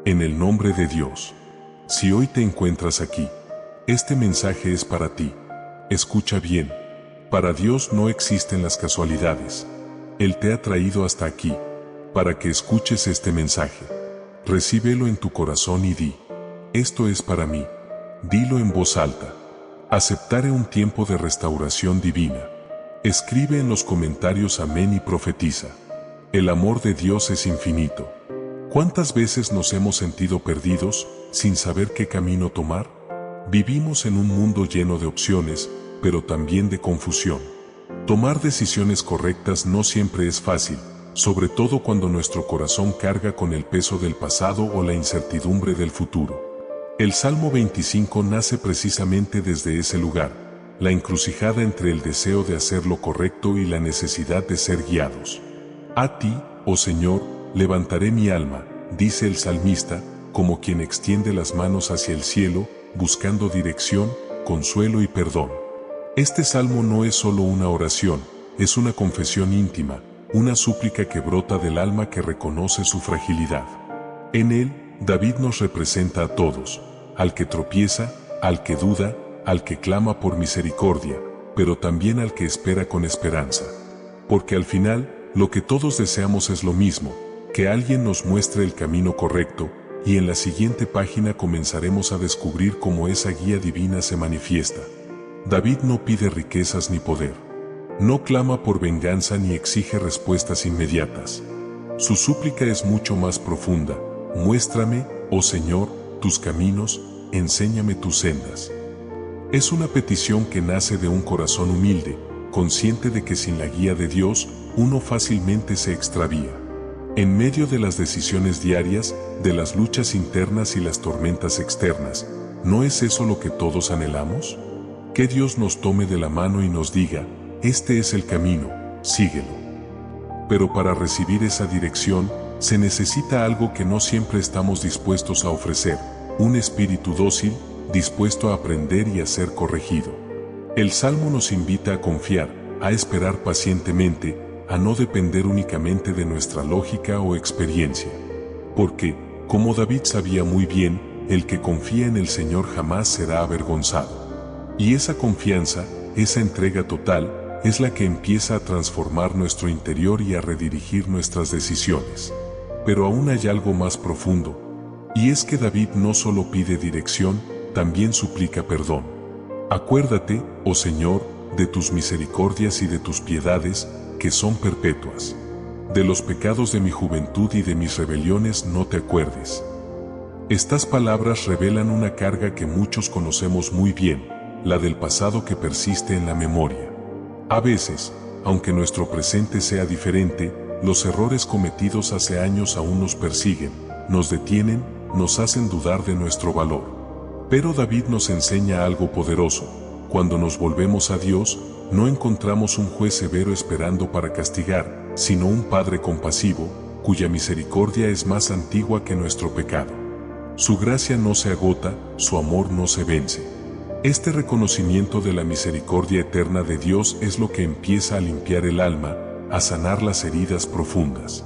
En el nombre de Dios. Si hoy te encuentras aquí, este mensaje es para ti. Escucha bien. Para Dios no existen las casualidades. Él te ha traído hasta aquí, para que escuches este mensaje. Recíbelo en tu corazón y di: esto es para mí. Dilo en voz alta. Aceptaré un tiempo de restauración divina. Escribe en los comentarios amén y profetiza. El amor de Dios es infinito. ¿Cuántas veces nos hemos sentido perdidos, sin saber qué camino tomar? Vivimos en un mundo lleno de opciones, pero también de confusión. Tomar decisiones correctas no siempre es fácil, sobre todo cuando nuestro corazón carga con el peso del pasado o la incertidumbre del futuro. El Salmo 25 nace precisamente desde ese lugar, la encrucijada entre el deseo de hacer lo correcto y la necesidad de ser guiados. A ti, oh Señor, levantaré mi alma, dice el salmista, como quien extiende las manos hacia el cielo, buscando dirección, consuelo y perdón. Este salmo no es solo una oración, es una confesión íntima, una súplica que brota del alma que reconoce su fragilidad. En él, David nos representa a todos, al que tropieza, al que duda, al que clama por misericordia, pero también al que espera con esperanza. Porque al final, lo que todos deseamos es lo mismo, que alguien nos muestre el camino correcto, y en la siguiente página comenzaremos a descubrir cómo esa guía divina se manifiesta. David no pide riquezas ni poder. No clama por venganza ni exige respuestas inmediatas. Su súplica es mucho más profunda. Muéstrame, oh Señor, tus caminos, enséñame tus sendas. Es una petición que nace de un corazón humilde, consciente de que sin la guía de Dios, uno fácilmente se extravía. En medio de las decisiones diarias, de las luchas internas y las tormentas externas, ¿no es eso lo que todos anhelamos? Que Dios nos tome de la mano y nos diga: este es el camino, síguelo. Pero para recibir esa dirección, se necesita algo que no siempre estamos dispuestos a ofrecer: un espíritu dócil, dispuesto a aprender y a ser corregido. El Salmo nos invita a confiar, a esperar pacientemente, a no depender únicamente de nuestra lógica o experiencia. Porque, como David sabía muy bien, el que confía en el Señor jamás será avergonzado. Y esa confianza, esa entrega total, es la que empieza a transformar nuestro interior y a redirigir nuestras decisiones. Pero aún hay algo más profundo, y es que David no solo pide dirección, también suplica perdón. Acuérdate, oh Señor, de tus misericordias y de tus piedades, que son perpetuas. De los pecados de mi juventud y de mis rebeliones no te acuerdes. Estas palabras revelan una carga que muchos conocemos muy bien, la del pasado que persiste en la memoria. A veces, aunque nuestro presente sea diferente, los errores cometidos hace años aún nos persiguen, nos detienen, nos hacen dudar de nuestro valor. Pero David nos enseña algo poderoso: cuando nos volvemos a Dios, no encontramos un juez severo esperando para castigar, sino un Padre compasivo, cuya misericordia es más antigua que nuestro pecado. Su gracia no se agota, su amor no se vence. Este reconocimiento de la misericordia eterna de Dios es lo que empieza a limpiar el alma, a sanar las heridas profundas.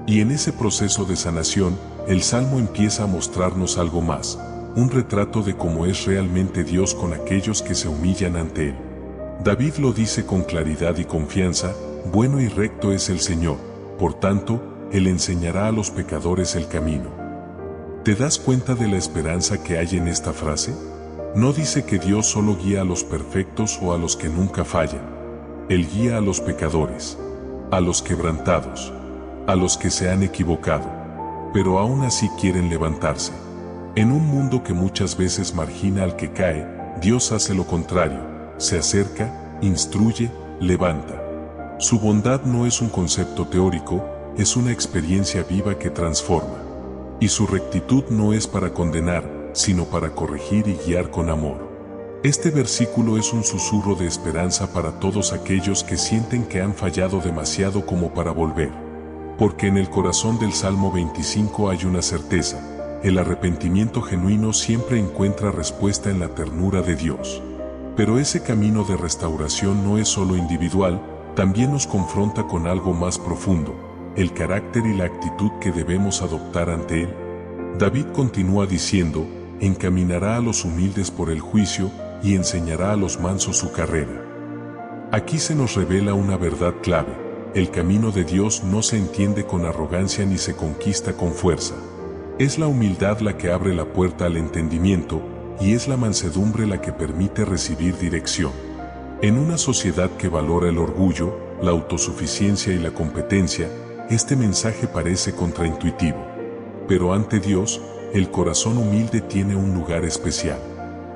Y en ese proceso de sanación, el Salmo empieza a mostrarnos algo más, un retrato de cómo es realmente Dios con aquellos que se humillan ante Él. David lo dice con claridad y confianza: bueno y recto es el Señor, por tanto, Él enseñará a los pecadores el camino. ¿Te das cuenta de la esperanza que hay en esta frase? No dice que Dios solo guía a los perfectos o a los que nunca fallan. Él guía a los pecadores, a los quebrantados, a los que se han equivocado, pero aún así quieren levantarse. En un mundo que muchas veces margina al que cae, Dios hace lo contrario: se acerca, instruye, levanta. Su bondad no es un concepto teórico, es una experiencia viva que transforma. Y su rectitud no es para condenar, sino para corregir y guiar con amor. Este versículo es un susurro de esperanza para todos aquellos que sienten que han fallado demasiado como para volver. Porque en el corazón del Salmo 25 hay una certeza: el arrepentimiento genuino siempre encuentra respuesta en la ternura de Dios. Pero ese camino de restauración no es solo individual, también nos confronta con algo más profundo: el carácter y la actitud que debemos adoptar ante Él. David continúa diciendo, encaminará a los humildes por el juicio y enseñará a los mansos su carrera. Aquí se nos revela una verdad clave: el camino de Dios no se entiende con arrogancia ni se conquista con fuerza. Es la humildad la que abre la puerta al entendimiento, y es la mansedumbre la que permite recibir dirección. En una sociedad que valora el orgullo, la autosuficiencia y la competencia, este mensaje parece contraintuitivo. Pero ante Dios, el corazón humilde tiene un lugar especial.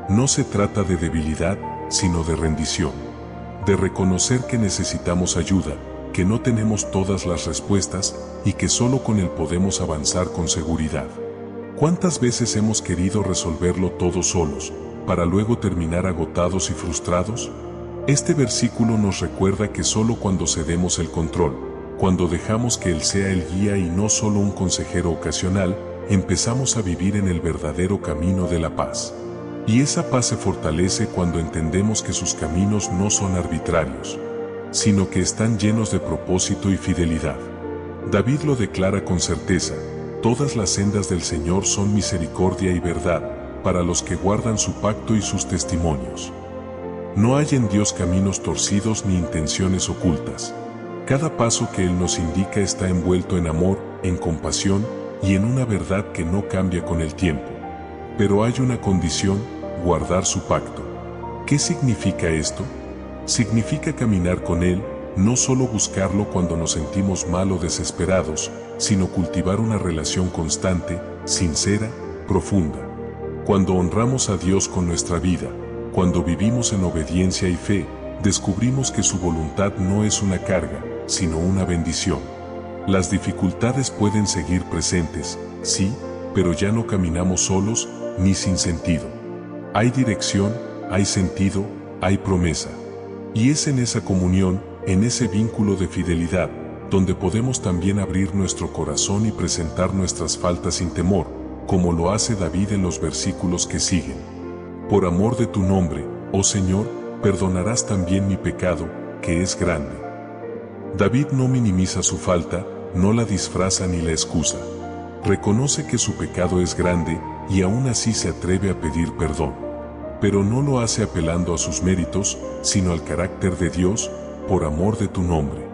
No se trata de debilidad, sino de rendición. De reconocer que necesitamos ayuda, que no tenemos todas las respuestas y que solo con Él podemos avanzar con seguridad. ¿Cuántas veces hemos querido resolverlo todo solos, para luego terminar agotados y frustrados? Este versículo nos recuerda que solo cuando cedemos el control, cuando dejamos que Él sea el guía y no solo un consejero ocasional, empezamos a vivir en el verdadero camino de la paz. Y esa paz se fortalece cuando entendemos que sus caminos no son arbitrarios, sino que están llenos de propósito y fidelidad. David lo declara con certeza: todas las sendas del Señor son misericordia y verdad, para los que guardan su pacto y sus testimonios. No hay en Dios caminos torcidos ni intenciones ocultas. Cada paso que Él nos indica está envuelto en amor, en compasión y en una verdad que no cambia con el tiempo. Pero hay una condición: guardar su pacto. ¿Qué significa esto? Significa caminar con Él, no solo buscarlo cuando nos sentimos mal o desesperados, sino cultivar una relación constante, sincera, profunda. Cuando honramos a Dios con nuestra vida, cuando vivimos en obediencia y fe, descubrimos que su voluntad no es una carga, sino una bendición. Las dificultades pueden seguir presentes, sí, pero ya no caminamos solos ni sin sentido. Hay dirección, hay sentido, hay promesa. Y es en esa comunión, en ese vínculo de fidelidad, donde podemos también abrir nuestro corazón y presentar nuestras faltas sin temor, como lo hace David en los versículos que siguen. Por amor de tu nombre, oh Señor, perdonarás también mi pecado, que es grande. David no minimiza su falta, no la disfraza ni la excusa. Reconoce que su pecado es grande y aún así se atreve a pedir perdón. Pero no lo hace apelando a sus méritos, sino al carácter de Dios: por amor de tu nombre.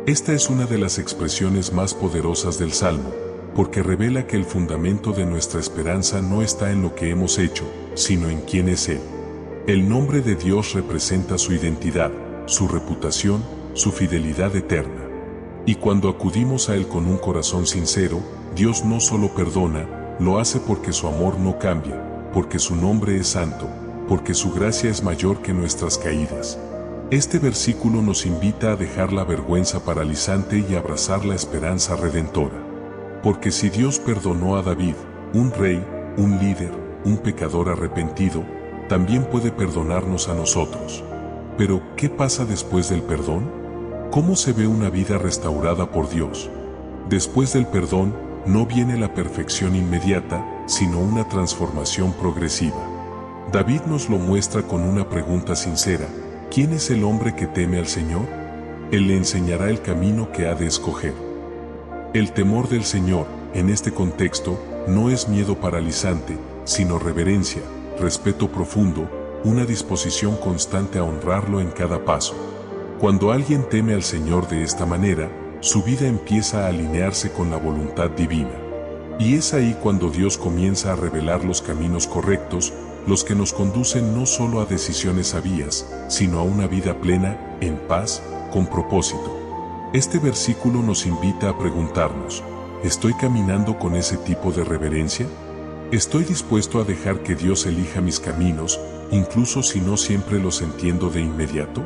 Esta es una de las expresiones más poderosas del Salmo, porque revela que el fundamento de nuestra esperanza no está en lo que hemos hecho, sino en quién es Él. El nombre de Dios representa su identidad, su reputación, su fidelidad eterna. Y cuando acudimos a Él con un corazón sincero, Dios no solo perdona, lo hace porque su amor no cambia, porque su nombre es santo, porque su gracia es mayor que nuestras caídas. Este versículo nos invita a dejar la vergüenza paralizante y abrazar la esperanza redentora. Porque si Dios perdonó a David, un rey, un líder, un pecador arrepentido, también puede perdonarnos a nosotros. Pero, ¿qué pasa después del perdón? ¿Cómo se ve una vida restaurada por Dios? Después del perdón, no viene la perfección inmediata, sino una transformación progresiva. David nos lo muestra con una pregunta sincera: ¿quién es el hombre que teme al Señor? Él le enseñará el camino que ha de escoger. El temor del Señor, en este contexto, no es miedo paralizante, sino reverencia, respeto profundo, una disposición constante a honrarlo en cada paso. Cuando alguien teme al Señor de esta manera, su vida empieza a alinearse con la voluntad divina. Y es ahí cuando Dios comienza a revelar los caminos correctos, los que nos conducen no solo a decisiones sabias, sino a una vida plena, en paz, con propósito. Este versículo nos invita a preguntarnos: ¿estoy caminando con ese tipo de reverencia? ¿Estoy dispuesto a dejar que Dios elija mis caminos, incluso si no siempre los entiendo de inmediato?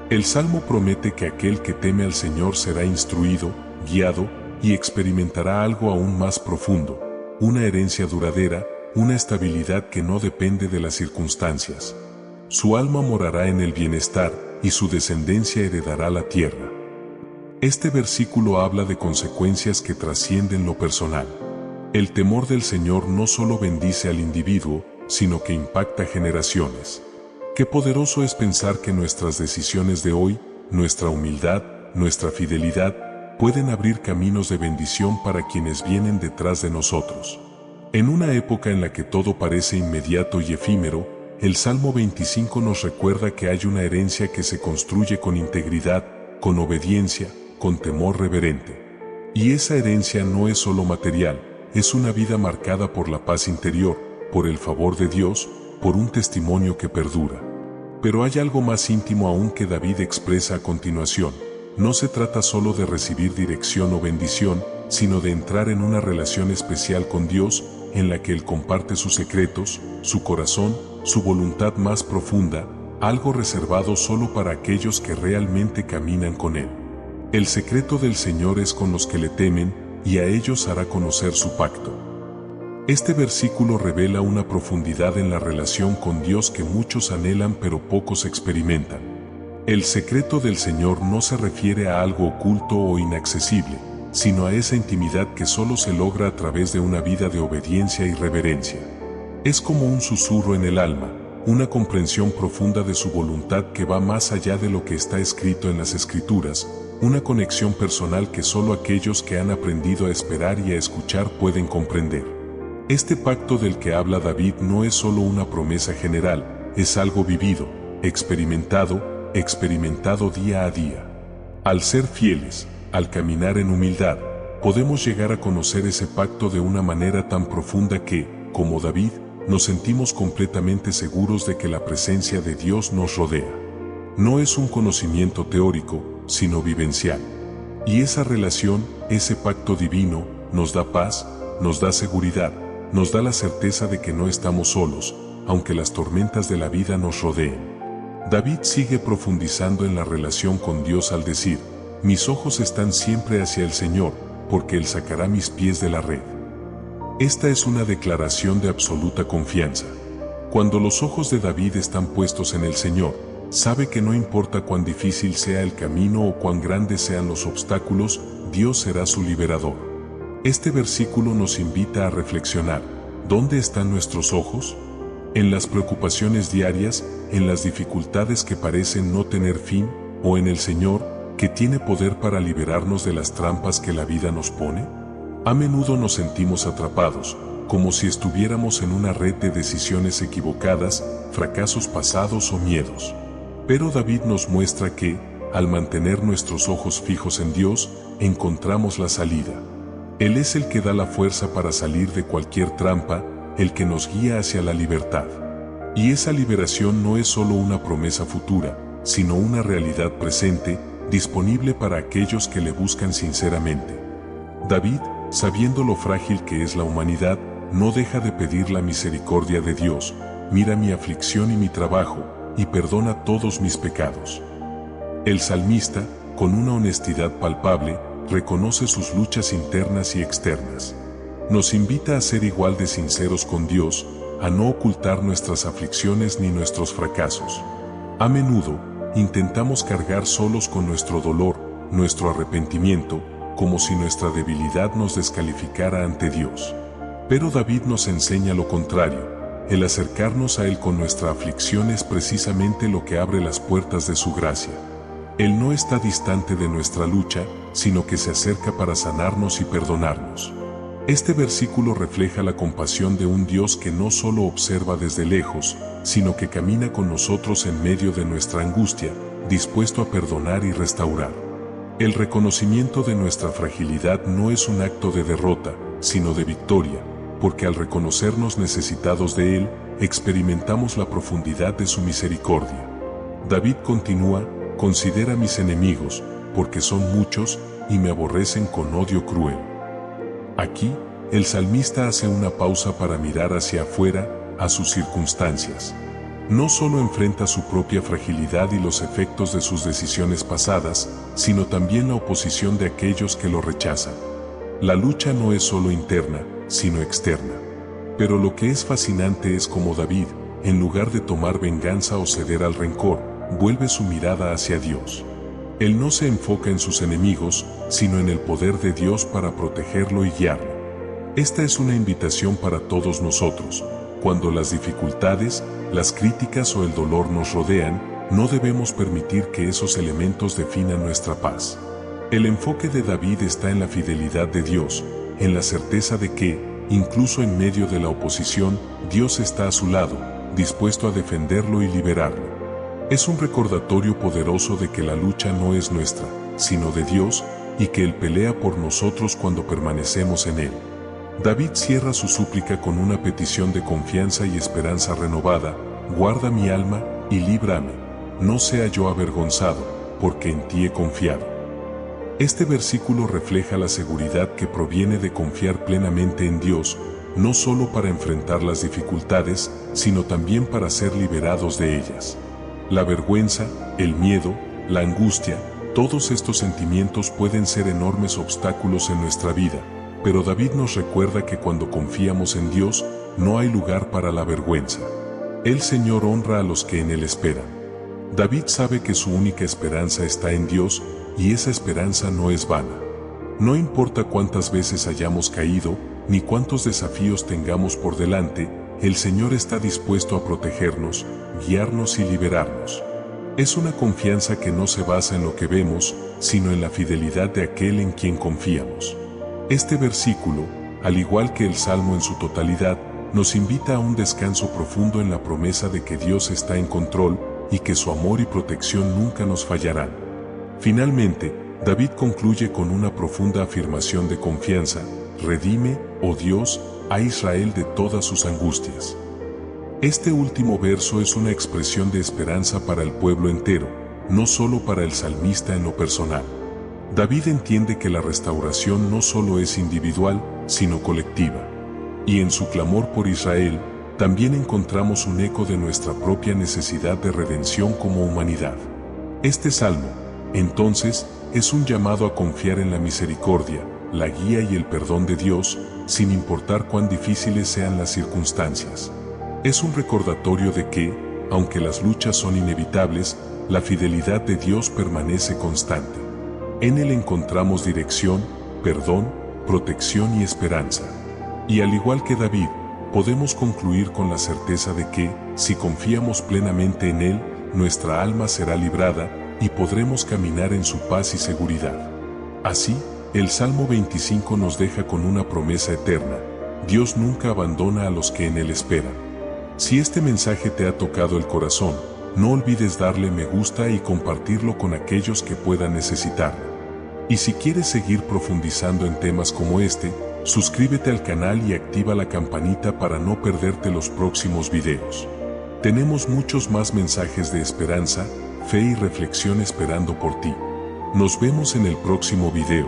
El Salmo promete que aquel que teme al Señor será instruido, guiado, y experimentará algo aún más profundo, una herencia duradera, una estabilidad que no depende de las circunstancias. Su alma morará en el bienestar, y su descendencia heredará la tierra. Este versículo habla de consecuencias que trascienden lo personal. El temor del Señor no solo bendice al individuo, sino que impacta generaciones. Qué poderoso es pensar que nuestras decisiones de hoy, nuestra humildad, nuestra fidelidad, pueden abrir caminos de bendición para quienes vienen detrás de nosotros. En una época en la que todo parece inmediato y efímero, el Salmo 25 nos recuerda que hay una herencia que se construye con integridad, con obediencia, con temor reverente. Y esa herencia no es solo material, es una vida marcada por la paz interior, por el favor de Dios, por un testimonio que perdura. Pero hay algo más íntimo aún que David expresa a continuación. No se trata solo de recibir dirección o bendición, sino de entrar en una relación especial con Dios, en la que Él comparte sus secretos, su corazón, su voluntad más profunda, algo reservado solo para aquellos que realmente caminan con Él. El secreto del Señor es con los que le temen, y a ellos hará conocer su pacto. Este versículo revela una profundidad en la relación con Dios que muchos anhelan pero pocos experimentan. El secreto del Señor no se refiere a algo oculto o inaccesible, sino a esa intimidad que solo se logra a través de una vida de obediencia y reverencia. Es como un susurro en el alma, una comprensión profunda de su voluntad que va más allá de lo que está escrito en las Escrituras, una conexión personal que solo aquellos que han aprendido a esperar y a escuchar pueden comprender. Este pacto del que habla David no es solo una promesa general, es algo vivido, experimentado día a día. Al ser fieles, al caminar en humildad, podemos llegar a conocer ese pacto de una manera tan profunda que, como David, nos sentimos completamente seguros de que la presencia de Dios nos rodea. No es un conocimiento teórico, sino vivencial. Y esa relación, ese pacto divino, nos da paz, nos da seguridad, nos da la certeza de que no estamos solos, aunque las tormentas de la vida nos rodeen. David sigue profundizando en la relación con Dios al decir: mis ojos están siempre hacia el Señor, porque Él sacará mis pies de la red. Esta es una declaración de absoluta confianza. Cuando los ojos de David están puestos en el Señor, sabe que no importa cuán difícil sea el camino o cuán grandes sean los obstáculos, Dios será su liberador. Este versículo nos invita a reflexionar: ¿dónde están nuestros ojos? ¿En las preocupaciones diarias, en las dificultades que parecen no tener fin, o en el Señor, que tiene poder para liberarnos de las trampas que la vida nos pone? A menudo nos sentimos atrapados, como si estuviéramos en una red de decisiones equivocadas, fracasos pasados o miedos. Pero David nos muestra que, al mantener nuestros ojos fijos en Dios, encontramos la salida. Él es el que da la fuerza para salir de cualquier trampa, el que nos guía hacia la libertad. Y esa liberación no es solo una promesa futura, sino una realidad presente, disponible para aquellos que le buscan sinceramente. David, sabiendo lo frágil que es la humanidad, no deja de pedir la misericordia de Dios: mira mi aflicción y mi trabajo, y perdona todos mis pecados. El salmista, con una honestidad palpable, reconoce sus luchas internas y externas. Nos invita a ser igual de sinceros con Dios, a no ocultar nuestras aflicciones ni nuestros fracasos. A menudo, intentamos cargar solos con nuestro dolor, nuestro arrepentimiento, como si nuestra debilidad nos descalificara ante Dios. Pero David nos enseña lo contrario: el acercarnos a Él con nuestra aflicción es precisamente lo que abre las puertas de su gracia. Él no está distante de nuestra lucha, sino que se acerca para sanarnos y perdonarnos. Este versículo refleja la compasión de un Dios que no solo observa desde lejos, sino que camina con nosotros en medio de nuestra angustia, dispuesto a perdonar y restaurar. El reconocimiento de nuestra fragilidad no es un acto de derrota, sino de victoria, porque al reconocernos necesitados de Él, experimentamos la profundidad de su misericordia. David continúa: considera mis enemigos, porque son muchos, y me aborrecen con odio cruel. Aquí, el salmista hace una pausa para mirar hacia afuera, a sus circunstancias. No solo enfrenta su propia fragilidad y los efectos de sus decisiones pasadas, sino también la oposición de aquellos que lo rechazan. La lucha no es solo interna, sino externa. Pero lo que es fascinante es cómo David, en lugar de tomar venganza o ceder al rencor, vuelve su mirada hacia Dios. Él no se enfoca en sus enemigos, sino en el poder de Dios para protegerlo y guiarlo. Esta es una invitación para todos nosotros. Cuando las dificultades, las críticas o el dolor nos rodean, no debemos permitir que esos elementos definan nuestra paz. El enfoque de David está en la fidelidad de Dios, en la certeza de que, incluso en medio de la oposición, Dios está a su lado, dispuesto a defenderlo y liberarlo. Es un recordatorio poderoso de que la lucha no es nuestra, sino de Dios, y que Él pelea por nosotros cuando permanecemos en Él. David cierra su súplica con una petición de confianza y esperanza renovada: guarda mi alma y líbrame, no sea yo avergonzado, porque en ti he confiado. Este versículo refleja la seguridad que proviene de confiar plenamente en Dios, no solo para enfrentar las dificultades, sino también para ser liberados de ellas. La vergüenza, el miedo, la angustia, todos estos sentimientos pueden ser enormes obstáculos en nuestra vida, pero David nos recuerda que cuando confiamos en Dios, no hay lugar para la vergüenza. El Señor honra a los que en Él esperan. David sabe que su única esperanza está en Dios, y esa esperanza no es vana. No importa cuántas veces hayamos caído, ni cuántos desafíos tengamos por delante, el Señor está dispuesto a protegernos, guiarnos y liberarnos. Es una confianza que no se basa en lo que vemos, sino en la fidelidad de aquel en quien confiamos. Este versículo, al igual que el Salmo en su totalidad, nos invita a un descanso profundo en la promesa de que Dios está en control y que su amor y protección nunca nos fallarán. Finalmente, David concluye con una profunda afirmación de confianza: redime, oh Dios, a Israel de todas sus angustias. Este último verso es una expresión de esperanza para el pueblo entero, no solo para el salmista en lo personal. David entiende que la restauración no solo es individual, sino colectiva. Y en su clamor por Israel, también encontramos un eco de nuestra propia necesidad de redención como humanidad. Este salmo, entonces, es un llamado a confiar en la misericordia, la guía y el perdón de Dios, sin importar cuán difíciles sean las circunstancias. Es un recordatorio de que, aunque las luchas son inevitables, la fidelidad de Dios permanece constante. En Él encontramos dirección, perdón, protección y esperanza. Y al igual que David, podemos concluir con la certeza de que, si confiamos plenamente en Él, nuestra alma será librada y podremos caminar en su paz y seguridad. Así, el Salmo 25 nos deja con una promesa eterna: Dios nunca abandona a los que en Él esperan. Si este mensaje te ha tocado el corazón, no olvides darle me gusta y compartirlo con aquellos que puedan necesitarlo. Y si quieres seguir profundizando en temas como este, suscríbete al canal y activa la campanita para no perderte los próximos videos. Tenemos muchos más mensajes de esperanza, fe y reflexión esperando por ti. Nos vemos en el próximo video.